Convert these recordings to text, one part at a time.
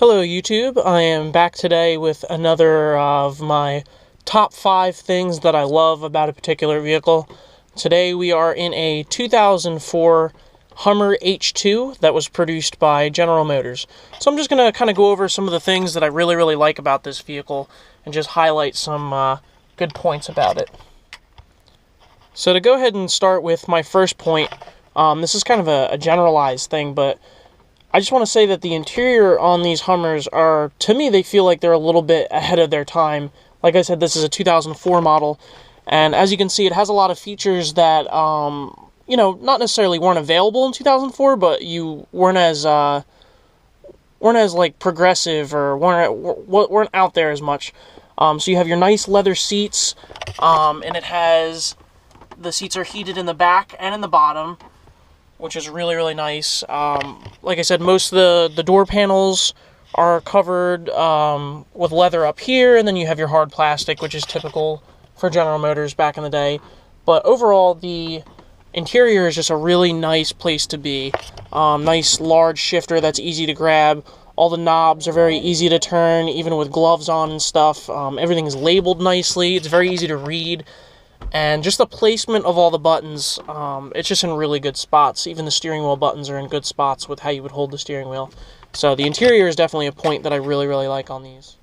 Hello YouTube, I am back today with another of my top 5 things that I love about a particular vehicle. Today we are in a 2004 Hummer H2 that was produced by General Motors. So I'm just going to kind of go over some of the things that I really like about this vehicle and just highlight some good points about it. So to go ahead and start with my first point, this is kind of a generalized thing, but I just want to say that the interior on these Hummers are, to me, they feel like they're a little bit ahead of their time. Like I said, this is a 2004 model, and as you can see, it has a lot of features that, not necessarily weren't available in 2004, but you weren't as like progressive or weren't out there as much. So you have your nice leather seats, and the seats are heated in the back and in the bottom, which is really nice. Like I said, most of the door panels are covered with leather up here, and then you have your hard plastic, which is typical for General Motors back in the day. But overall, the interior is just a really nice place to be. Nice large shifter that's easy to grab. All the knobs are very easy to turn, even with gloves on and stuff. Everything is labeled nicely. It's very easy to read. And just the placement of all the buttons, it's just in really good spots. Even the steering wheel buttons are in good spots with how you would hold the steering wheel. So the interior is definitely a point that I really like on these.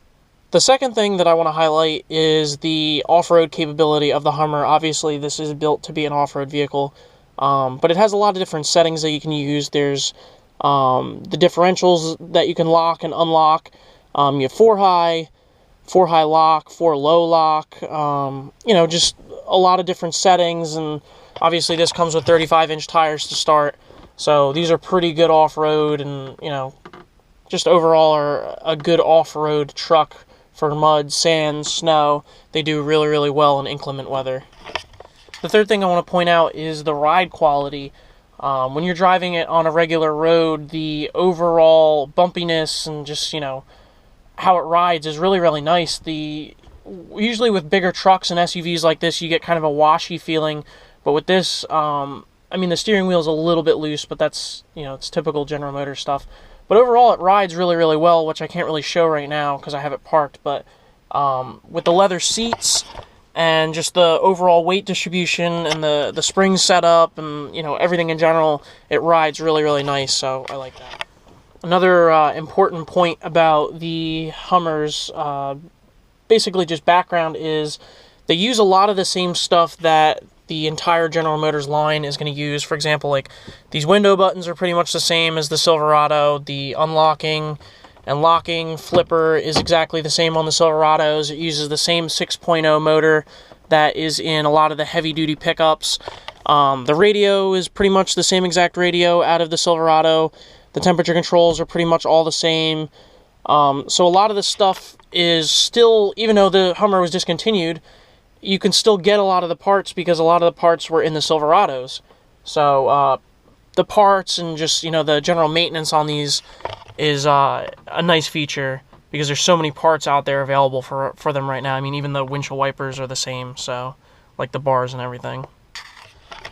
The second thing that I want to highlight is the off-road capability of the Hummer. Obviously, this is built to be an off-road vehicle, but it has a lot of different settings that you can use. There's the differentials that you can lock and unlock. You have 4 high lock, 4 low lock, just a lot of different settings, and obviously this comes with 35-inch tires to start, so these are pretty good off-road, and just overall are a good off-road truck for mud, sand, snow. They do really well in inclement weather. The third thing I want to point out is the ride quality. When you're driving it on a regular road, the overall bumpiness and just how it rides is really nice. Usually with bigger trucks and SUVs like this, you get kind of a washy feeling, but with this, the steering wheel is a little bit loose, but that's, it's typical General Motors stuff. But overall, it rides really well, which I can't really show right now because I have it parked, but with the leather seats and just the overall weight distribution and the spring setup and, everything in general, it rides really nice, so I like that. Another important point about the Hummers, basically just background, is they use a lot of the same stuff that the entire General Motors line is going to use. For example, like these window buttons are pretty much the same as the Silverado. The unlocking and locking flipper is exactly the same on the Silverados. It uses the same 6.0 motor that is in a lot of the heavy-duty pickups. The radio is pretty much the same exact radio out of the Silverado. The temperature controls are pretty much all the same. So a lot of the stuff is still, even though the Hummer was discontinued, you can still get a lot of the parts because a lot of the parts were in the Silverados. So the parts and just, the general maintenance on these is a nice feature because there's so many parts out there available for them right now. I mean, even the windshield wipers are the same, so like the bars and everything.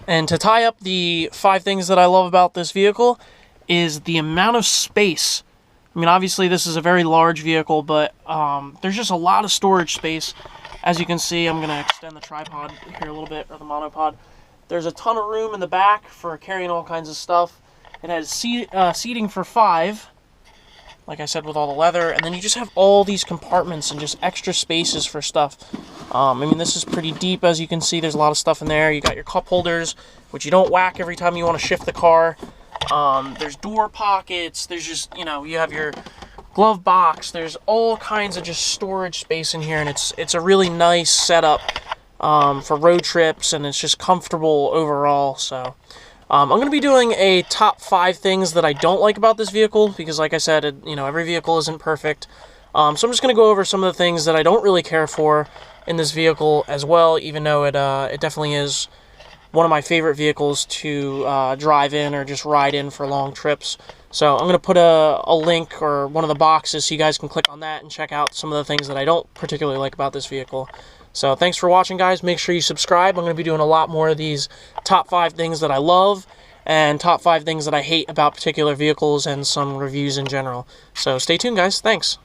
And to tie up the 5 things that I love about this vehicle is the amount of space. I mean, obviously this is a very large vehicle, but there's just a lot of storage space. As you can see, I'm going to extend the tripod here a little bit, or the monopod. There's a ton of room in the back for carrying all kinds of stuff. It has seating for 5, like I said, with all the leather, and then you just have all these compartments and just extra spaces for stuff. This is pretty deep, as you can see. There's a lot of stuff in there. You got your cup holders, which you don't whack every time you want to shift the car. There's door pockets, there's just, you have your glove box, there's all kinds of just storage space in here, and it's a really nice setup for road trips, and it's just comfortable overall. So I'm going to be doing a top 5 things that I don't like about this vehicle, because like I said, every vehicle isn't perfect. So I'm just going to go over some of the things that I don't really care for in this vehicle as well, even though it definitely is one of my favorite vehicles to drive in or just ride in for long trips. So I'm going to put a link or one of the boxes so you guys can click on that and check out some of the things that I don't particularly like about this vehicle. So thanks for watching, guys. Make sure you subscribe. I'm going to be doing a lot more of these top 5 things that I love, and top 5 things that I hate about particular vehicles and some reviews in general. So stay tuned, guys. Thanks.